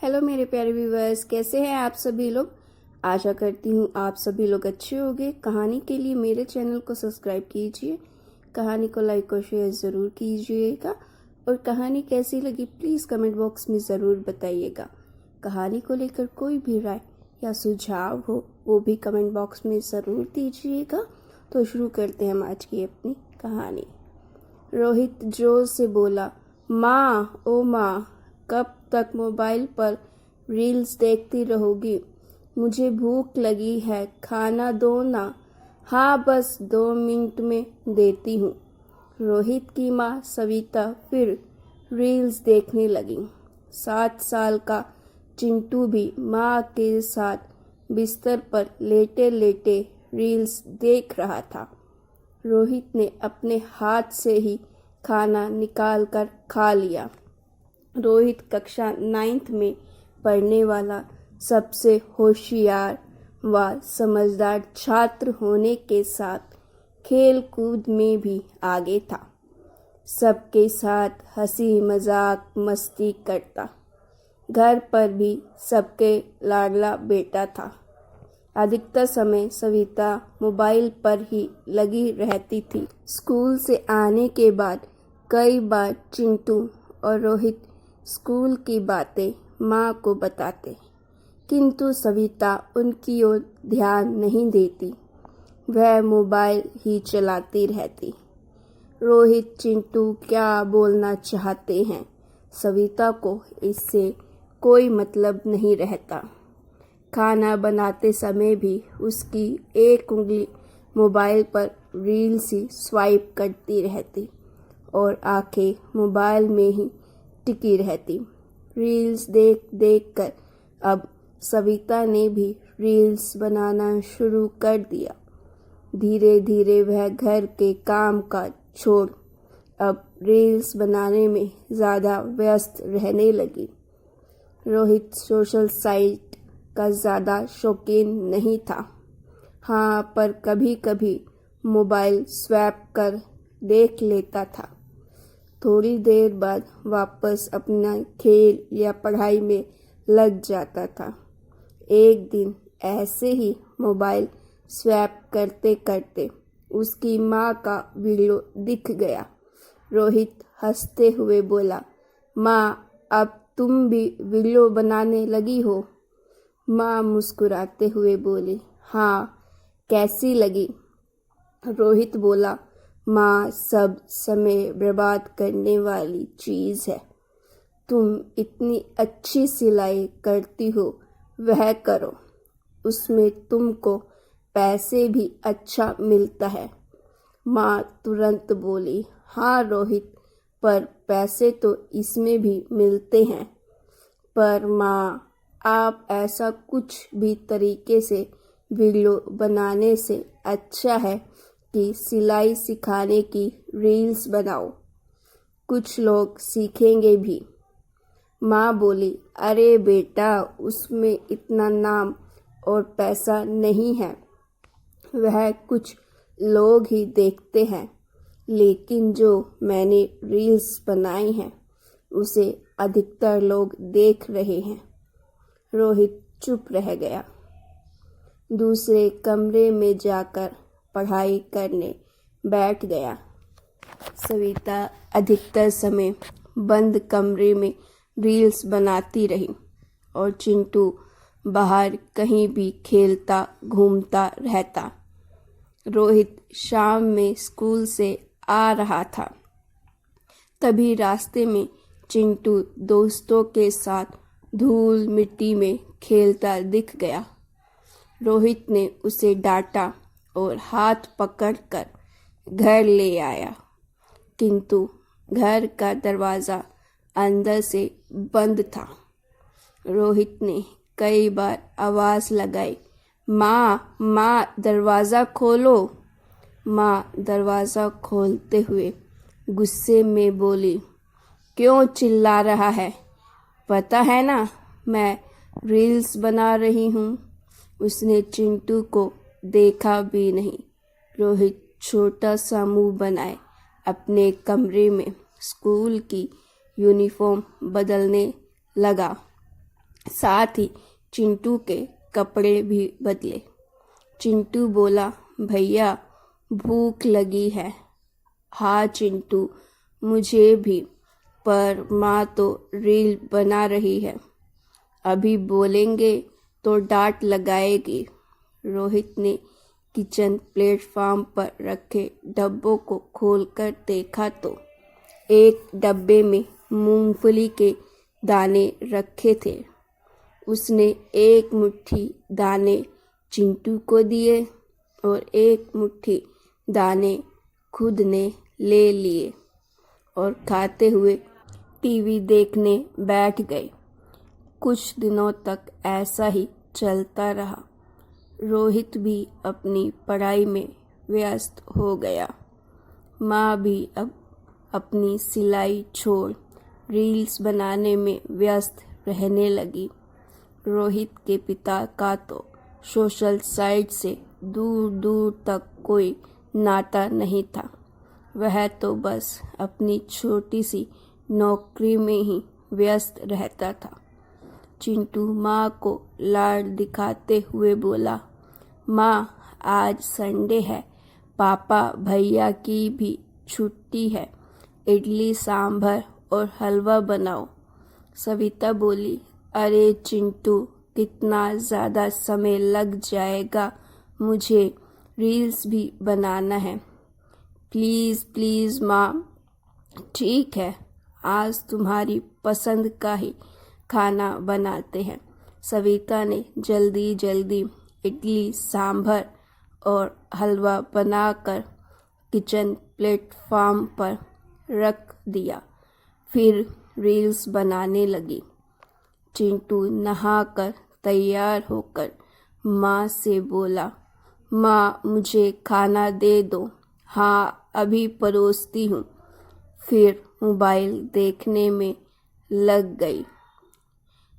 Hello मेरे प्यारे viewers, कैसे हैं आप सभी लोग। आशा करती हूँ आप सभी लोग अच्छे होंगे। कहानी के लिए मेरे चैनल को सब्सक्राइब कीजिए, कहानी को लाइक और शेयर ज़रूर कीजिएगा और कहानी कैसी लगी प्लीज़ कमेंट बॉक्स में ज़रूर बताइएगा। कहानी को लेकर कोई भी राय या सुझाव हो वो भी कमेंट बॉक्स में ज़रूर दीजिएगा। तो शुरू करते हैं हम आज की अपनी कहानी। रोहित जोर से बोला, माँ ओ माँ, कब तक मोबाइल पर रील्स देखती रहोगी। मुझे भूख लगी है, खाना दो ना। हाँ बस 2 मिनट में देती हूँ। रोहित की माँ सविता फिर रील्स देखने लगी। 7 साल का चिंटू भी माँ के साथ बिस्तर पर लेटे लेटे रील्स देख रहा था। रोहित ने अपने हाथ से ही खाना निकाल कर खा लिया। रोहित कक्षा 9th में पढ़ने वाला सबसे होशियार व समझदार छात्र होने के साथ खेल कूद में भी आगे था। सबके साथ हंसी मजाक मस्ती करता। घर पर भी सबके लाडला बेटा था। अधिकतर समय सविता मोबाइल पर ही लगी रहती थी। स्कूल से आने के बाद कई बार चिंटू और रोहित स्कूल की बातें माँ को बताते, किंतु सविता उनकी ओर ध्यान नहीं देती। वह मोबाइल ही चलाती रहती। रोहित चिंटू क्या बोलना चाहते हैं, सविता को इससे कोई मतलब नहीं रहता। खाना बनाते समय भी उसकी एक उंगली मोबाइल पर रील्स ही स्वाइप करती रहती और आंखें मोबाइल में ही टिकी रहती। रील्स देख देख कर अब सविता ने भी रील्स बनाना शुरू कर दिया। धीरे धीरे वह घर के काम काज छोड़ अब रील्स बनाने में ज़्यादा व्यस्त रहने लगी। रोहित सोशल साइट का ज़्यादा शौकीन नहीं था। हाँ, पर कभी कभी मोबाइल स्वैप कर देख लेता था। थोड़ी देर बाद वापस अपना खेल या पढ़ाई में लग जाता था। एक दिन ऐसे ही मोबाइल स्वैप करते करते उसकी माँ का वीडियो दिख गया। रोहित हंसते हुए बोला, माँ अब तुम भी वीडियो बनाने लगी हो। माँ मुस्कुराते हुए बोली, हाँ कैसी लगी। रोहित बोला, माँ सब समय बर्बाद करने वाली चीज़ है। तुम इतनी अच्छी सिलाई करती हो वह करो, उसमें तुमको पैसे भी अच्छा मिलता है। माँ तुरंत बोली, हाँ रोहित, पर पैसे तो इसमें भी मिलते हैं। पर माँ आप ऐसा कुछ भी तरीके से वीडियो बनाने से अच्छा है कि सिलाई सिखाने की रील्स बनाओ, कुछ लोग सीखेंगे भी। माँ बोली, अरे बेटा उसमें इतना नाम और पैसा नहीं है, वह कुछ लोग ही देखते हैं, लेकिन जो मैंने रील्स बनाई हैं उसे अधिकतर लोग देख रहे हैं। रोहित चुप रह गया। दूसरे कमरे में जाकर पढ़ाई करने बैठ गया। सविता अधिकतर समय बंद कमरे में रील्स बनाती रही और चिंटू बाहर कहीं भी खेलता घूमता रहता। रोहित शाम में स्कूल से आ रहा था। तभी रास्ते में चिंटू दोस्तों के साथ धूल मिट्टी में खेलता दिख गया। रोहित ने उसे डांटा और हाथ पकड़कर घर ले आया, किंतु घर का दरवाज़ा अंदर से बंद था। रोहित ने कई बार आवाज़ लगाई, माँ माँ दरवाज़ा खोलो। माँ दरवाज़ा खोलते हुए गुस्से में बोली, क्यों चिल्ला रहा है, पता है ना मैं रील्स बना रही हूँ। उसने चिंटू को देखा भी नहीं। रोहित छोटा सा मुंह बनाए अपने कमरे में स्कूल की यूनिफॉर्म बदलने लगा। साथ ही चिंटू के कपड़े भी बदले। चिंटू बोला, भैया भूख लगी है। हाँ चिंटू, मुझे भी, पर माँ तो रील बना रही है, अभी बोलेंगे तो डांट लगाएगी। रोहित ने किचन प्लेटफॉर्म पर रखे डब्बों को खोलकर देखा तो एक डब्बे में मूंगफली के दाने रखे थे। उसने एक मुट्ठी दाने चिंटू को दिए और एक मुट्ठी दाने खुद ने ले लिए और खाते हुए टीवी देखने बैठ गए। कुछ दिनों तक ऐसा ही चलता रहा। रोहित भी अपनी पढ़ाई में व्यस्त हो गया। माँ भी अब अपनी सिलाई छोड़ रील्स बनाने में व्यस्त रहने लगी। रोहित के पिता का तो सोशल साइट से दूर दूर तक कोई नाता नहीं था। वह तो बस अपनी छोटी सी नौकरी में ही व्यस्त रहता था। चिंटू माँ को लाड दिखाते हुए बोला, माँ आज संडे है, पापा भैया की भी छुट्टी है, इडली सांभर और हलवा बनाओ। सविता बोली, अरे चिंटू, कितना ज़्यादा समय लग जाएगा, मुझे रील्स भी बनाना है। प्लीज़ प्लीज़ माँ। ठीक है, आज तुम्हारी पसंद का ही खाना बनाते हैं। सविता ने जल्दी जल्दी इडली सांभर और हलवा बनाकर किचन प्लेटफॉर्म पर रख दिया, फिर रील्स बनाने लगी। चिंटू नहाकर तैयार होकर माँ से बोला, माँ मुझे खाना दे दो। हाँ अभी परोसती हूँ। फिर मोबाइल देखने में लग गई।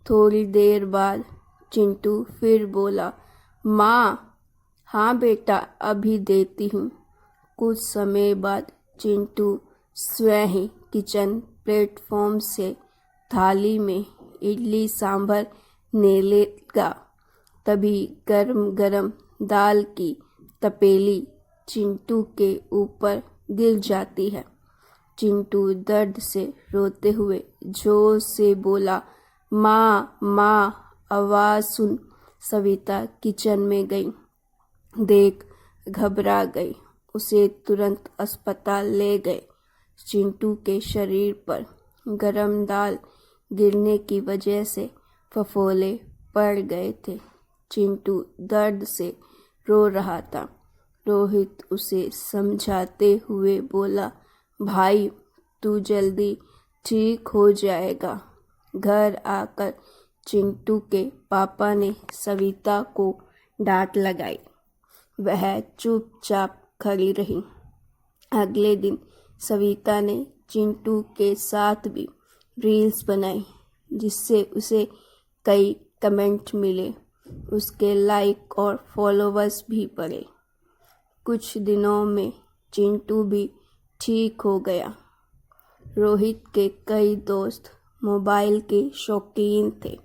थोड़ी देर बाद चिंटू फिर बोला, माँ। हाँ बेटा, अभी देती हूँ। कुछ समय बाद चिंटू स्वयं ही किचन प्लेटफॉर्म से थाली में इडली सांभर ने लेगा। तभी गरम गरम दाल की तपेली चिंटू के ऊपर गिर जाती है। चिंटू दर्द से रोते हुए जोर से बोला, माँ माँ, आवाज़ सुन। सविता किचन में गई, देख घबरा गई। उसे तुरंत अस्पताल ले गए। चिंटू के शरीर पर गरम दाल गिरने की वजह से फफोले पड़ गए थे। चिंटू दर्द से रो रहा था। रोहित उसे समझाते हुए बोला, भाई तू जल्दी ठीक हो जाएगा। घर आकर चिंटू के पापा ने सविता को डांट लगाई। वह चुपचाप खड़ी रही। अगले दिन सविता ने चिंटू के साथ भी रील्स बनाई, जिससे उसे कई कमेंट मिले। उसके लाइक और फॉलोवर्स भी बढ़े। कुछ दिनों में चिंटू भी ठीक हो गया। रोहित के कई दोस्त मोबाइल के शौकीन थे।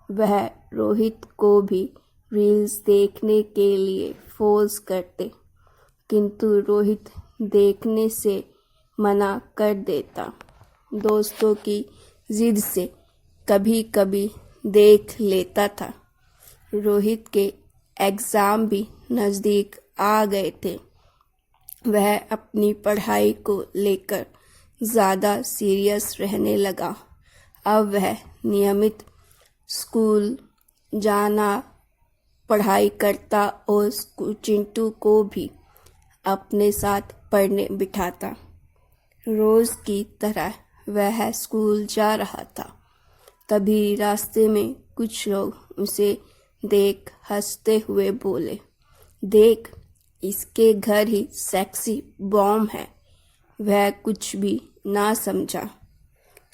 वह रोहित को भी रील्स देखने के लिए फोर्स करते, किंतु रोहित देखने से मना कर देता। दोस्तों की जिद से कभी कभी देख लेता था। रोहित के एग्ज़ाम भी नज़दीक आ गए थे। वह अपनी पढ़ाई को लेकर ज़्यादा सीरियस रहने लगा। अब वह नियमित स्कूल जाना, पढ़ाई करता और चिंटू को भी अपने साथ पढ़ने बिठाता। रोज़ की तरह वह स्कूल जा रहा था। तभी रास्ते में कुछ लोग उसे देख हंसते हुए बोले, देख इसके घर ही सेक्सी बॉम्ब है। वह कुछ भी ना समझा।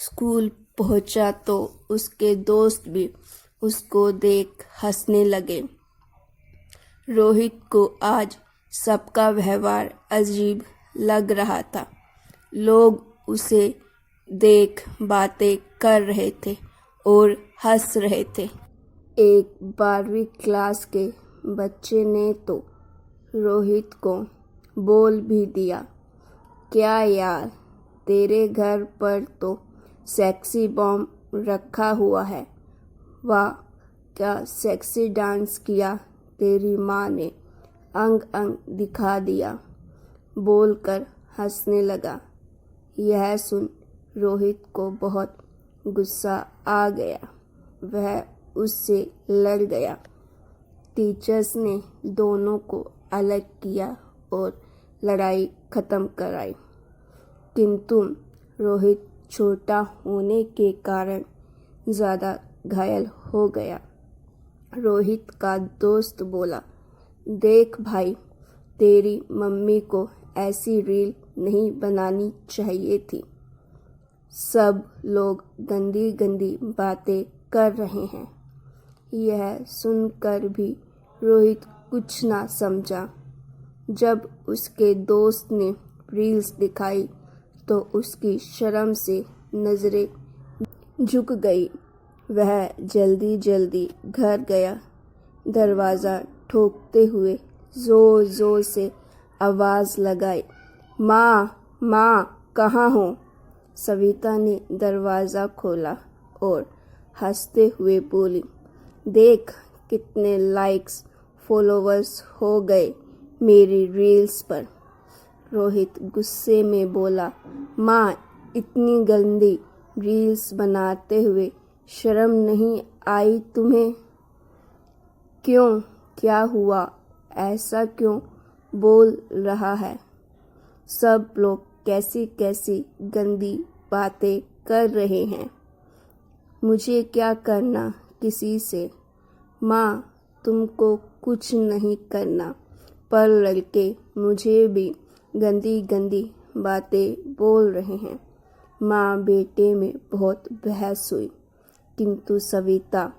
स्कूल पहुंचा तो उसके दोस्त भी उसको देख हंसने लगे। रोहित को आज सबका व्यवहार अजीब लग रहा था। लोग उसे देख बातें कर रहे थे और हंस रहे थे। एक 12वीं क्लास के बच्चे ने तो रोहित को बोल भी दिया, क्या यार, तेरे घर पर तो सेक्सी बॉम्ब रखा हुआ है। वाह, क्या सेक्सी डांस किया तेरी माँ ने, अंग अंग दिखा दिया, बोलकर हंसने लगा। यह सुन रोहित को बहुत गुस्सा आ गया। वह उससे लड़ गया। टीचर्स ने दोनों को अलग किया और लड़ाई खत्म कराई। किंतु रोहित छोटा होने के कारण ज़्यादा घायल हो गया। रोहित का दोस्त बोला, देख भाई, तेरी मम्मी को ऐसी रील नहीं बनानी चाहिए थी। सब लोग गंदी गंदी बातें कर रहे हैं। यह सुनकर भी रोहित कुछ ना समझा। जब उसके दोस्त ने रील्स दिखाई तो उसकी शर्म से नज़रें झुक गई। वह जल्दी जल्दी घर गया। दरवाज़ा ठोकते हुए ज़ोर ज़ोर से आवाज़ लगाई, माँ माँ, कहाँ हो? सविता ने दरवाज़ा खोला और हंसते हुए बोली, देख कितने लाइक्स फॉलोवर्स हो गए मेरी रील्स पर। रोहित गुस्से में बोला, माँ, इतनी गंदी रील्स बनाते हुए शर्म नहीं आई तुम्हें? क्यों, क्या हुआ? ऐसा क्यों बोल रहा है? सब लोग कैसी कैसी गंदी बातें कर रहे हैं। मुझे क्या करना किसी से? माँ, तुमको कुछ नहीं करना, पर लड़के मुझे भी गंदी गंदी बातें बोल रहे हैं। माँ बेटे में बहुत बहस हुई, किंतु सविता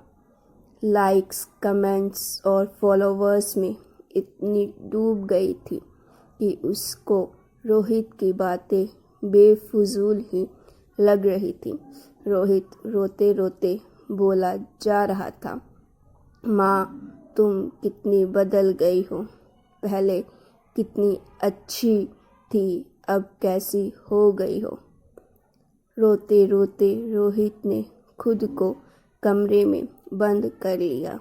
लाइक्स, कमेंट्स और फॉलोवर्स में इतनी डूब गई थी कि उसको रोहित की बातें बेफिजूल ही लग रही थी। रोहित रोते रोते बोला जा रहा था, माँ, तुम कितनी बदल गई हो। पहले कितनी अच्छी थी, अब कैसी हो गई हो। रोते रोते रोहित ने खुद को कमरे में बंद कर लिया।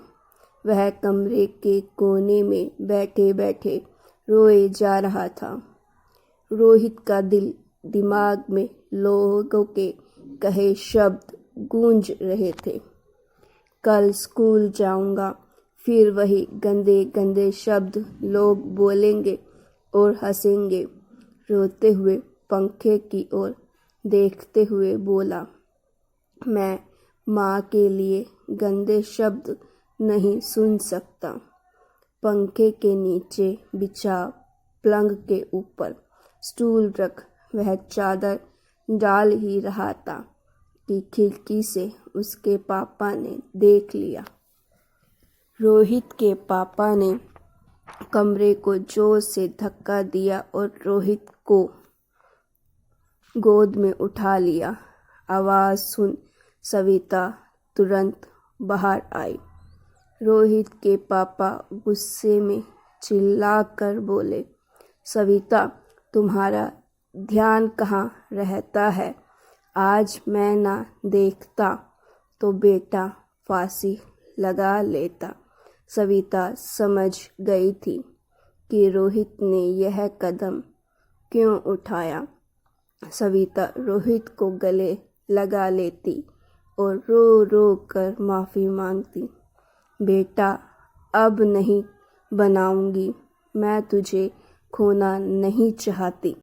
वह कमरे के कोने में बैठे बैठे रोए जा रहा था। रोहित का दिमाग में लोगों के कहे शब्द गूंज रहे थे। कल स्कूल जाऊंगा, फिर वही गंदे गंदे शब्द लोग बोलेंगे और हंसेंगे। रोते हुए पंखे की ओर देखते हुए बोला, मैं माँ के लिए गंदे शब्द नहीं सुन सकता। पंखे के नीचे बिछा पलंग के ऊपर स्टूल रख वह चादर डाल ही रहा था कि खिड़की से उसके पापा ने देख लिया। रोहित के पापा ने कमरे को जोर से धक्का दिया और रोहित को गोद में उठा लिया। आवाज़ सुन सविता तुरंत बाहर आई। रोहित के पापा गुस्से में चिल्लाकर बोले, सविता, तुम्हारा ध्यान कहाँ रहता है? आज मैं ना देखता तो बेटा फांसी लगा लेता। सविता समझ गई थी कि रोहित ने यह कदम क्यों उठाया। सविता रोहित को गले लगा लेती और रो रो कर माफ़ी मांगती। बेटा, अब नहीं बनाऊंगी, मैं तुझे खोना नहीं चाहती।